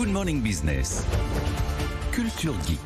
Good Morning Business. Culture Geek.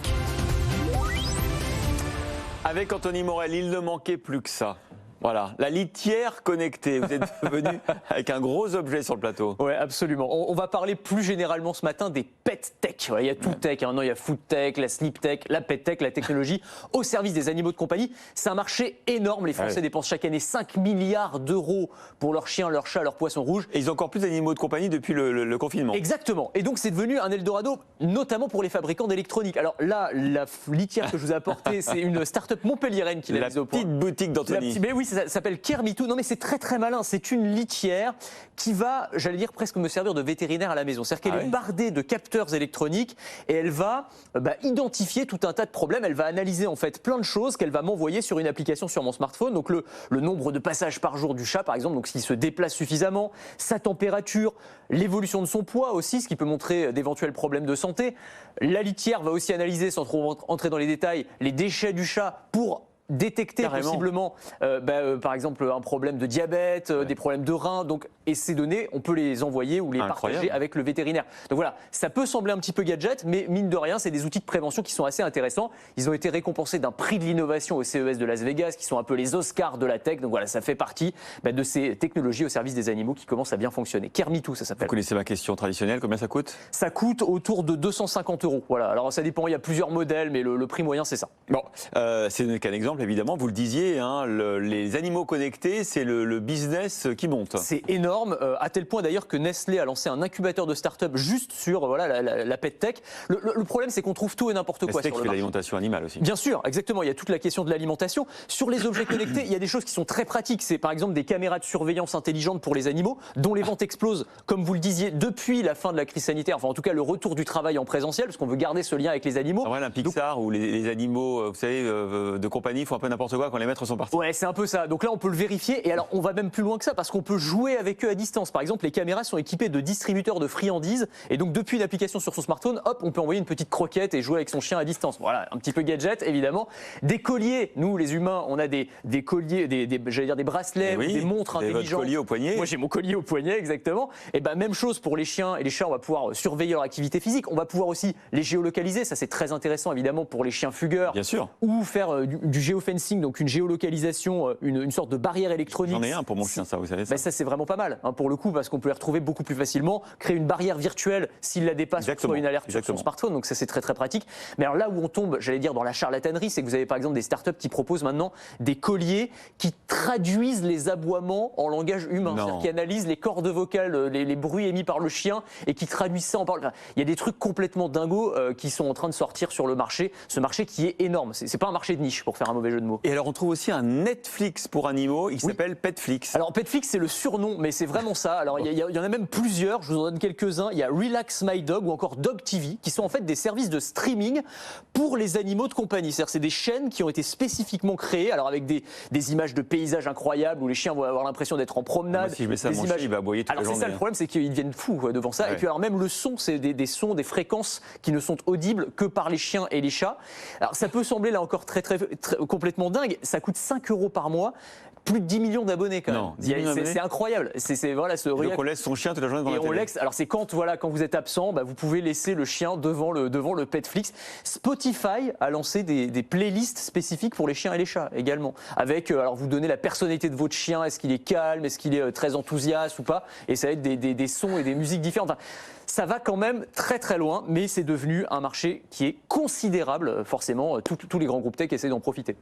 Avec Anthony Morel, il ne manquait plus que ça. Voilà, la litière connectée. Vous êtes venu avec un gros objet sur le plateau. Oui, absolument. On va parler plus généralement ce matin des pet tech. Il y a tout tech. Maintenant, il y a food tech, la sleep tech, la pet tech, la technologie au service des animaux de compagnie. C'est un marché énorme. Les Français dépensent chaque année 5 milliards d'euros pour leurs chiens, leurs chats, leurs poissons rouges. Et ils ont encore plus d'animaux de compagnie depuis le confinement. Exactement. Et donc, c'est devenu un Eldorado, notamment pour les fabricants d'électronique. Alors là, la litière que je vous ai apportée, c'est une start-up montpelliéraine qui l'a mise au point. La petite boutique d'Anthony. Mais oui, ça s'appelle Kermitou. Non, mais c'est très très malin. C'est une litière qui va, j'allais dire, presque me servir de vétérinaire à la maison. C'est-à-dire qu'elle est bardée de capteurs électroniques et elle va identifier tout un tas de problèmes. Elle va analyser en fait plein de choses qu'elle va m'envoyer sur une application sur mon smartphone. Donc le nombre de passages par jour du chat, par exemple, donc s'il se déplace suffisamment, sa température, l'évolution de son poids aussi, ce qui peut montrer d'éventuels problèmes de santé. La litière va aussi analyser, sans trop entrer dans les détails, les déchets du chat pour détecter possiblement, par exemple, un problème de diabète, des problèmes de reins. Et ces données, on peut les envoyer ou les partager avec le vétérinaire. Donc voilà, ça peut sembler un petit peu gadget, mais mine de rien, c'est des outils de prévention qui sont assez intéressants. Ils ont été récompensés d'un prix de l'innovation au CES de Las Vegas, qui sont un peu les Oscars de la tech. Donc voilà, ça fait partie de ces technologies au service des animaux qui commencent à bien fonctionner. Kermitou, ça s'appelle. Vous connaissez ma question traditionnelle, combien ça coûte ? Ça coûte autour de 250 €. Voilà, alors ça dépend, il y a plusieurs modèles, mais le prix moyen, c'est ça. Bon, c'est qu'un exemple. Évidemment, vous le disiez, les animaux connectés, c'est le business qui monte. C'est énorme, à tel point d'ailleurs que Nestlé a lancé un incubateur de start-up juste sur la pet tech. Le problème, c'est qu'on trouve tout et n'importe quoi sur le marché. L'alimentation animale aussi. Bien sûr, exactement. Il y a toute la question de l'alimentation. Sur les objets connectés, il y a des choses qui sont très pratiques. C'est par exemple des caméras de surveillance intelligentes pour les animaux, dont les ventes explosent, comme vous le disiez, depuis la fin de la crise sanitaire. Enfin, en tout cas, le retour du travail en présentiel, parce qu'on veut garder ce lien avec les animaux. C'est vrai, un Pixar où les animaux, vous savez, de compagnie font un peu n'importe quoi quand les maîtres sont partis. Ouais, c'est un peu ça. Donc là, on peut le vérifier. Et alors, on va même plus loin que ça parce qu'on peut jouer avec eux à distance. Par exemple, les caméras sont équipées de distributeurs de friandises. Et donc, depuis une application sur son smartphone, hop, on peut envoyer une petite croquette et jouer avec son chien à distance. Voilà, un petit peu gadget, évidemment. Des colliers. Nous, les humains, on a des colliers, j'allais dire des bracelets, ou des montres intelligentes. Votre collier au poignet. Moi, j'ai mon collier au poignet, exactement. Et même chose pour les chiens et les chats. On va pouvoir surveiller leur activité physique. On va pouvoir aussi les géolocaliser. Ça, c'est très intéressant, évidemment, pour les chiens fugueurs. Bien sûr. Ou faire du géofencing, donc une géolocalisation, une sorte de barrière électronique. J'en ai un pour mon chien, ça, vous savez ça. Ça, c'est vraiment pas mal, pour le coup, parce qu'on peut les retrouver beaucoup plus facilement. Créer une barrière virtuelle s'il la dépasse, soit une alerte sur son smartphone. Donc ça, c'est très très pratique. Mais alors là où on tombe, j'allais dire, dans la charlatanerie, c'est que vous avez par exemple des startups qui proposent maintenant des colliers qui traduisent les aboiements en langage humain. C'est-à-dire qui analysent les cordes vocales, les bruits émis par le chien et qui traduisent ça en parole. Enfin, il y a des trucs complètement dingos qui sont en train de sortir sur le marché. Ce marché qui est énorme. C'est pas un marché de niche, pour faire un mauvais jeu de mots. Et alors, on trouve aussi un Netflix pour animaux, il s'appelle Petflix. Alors Petflix, c'est le surnom, mais c'est vraiment ça. Alors il y en a même plusieurs, je vous en donne quelques-uns. Il y a Relax My Dog ou encore Dog TV, qui sont en fait des services de streaming pour les animaux de compagnie. C'est-à-dire c'est des chaînes qui ont été spécifiquement créées, alors avec des images de paysages incroyables où les chiens vont avoir l'impression d'être en promenade. Si je mets ça à mon chien, il va aboyer toute la journée. Alors c'est ça le problème, c'est qu'ils deviennent fous devant ça. Et puis alors même le son, c'est des sons, des fréquences qui ne sont audibles que par les chiens et les chats. Alors ça peut sembler là encore très complètement dingue. Ça coûte 5 € par mois. Plus de 10 millions d'abonnés quand même. C'est incroyable. Donc on laisse son chien toute la journée devant la télé. Alors c'est quand vous êtes absent, vous pouvez laisser le chien devant le Petflix. Spotify a lancé des playlists spécifiques pour les chiens et les chats également. Avec, alors vous donnez la personnalité de votre chien, est-ce qu'il est calme, est-ce qu'il est très enthousiaste ou pas. Et ça va être des sons et des musiques différentes. Enfin, ça va quand même très très loin, mais c'est devenu un marché qui est considérable. Forcément, tous les grands groupes tech essaient d'en profiter.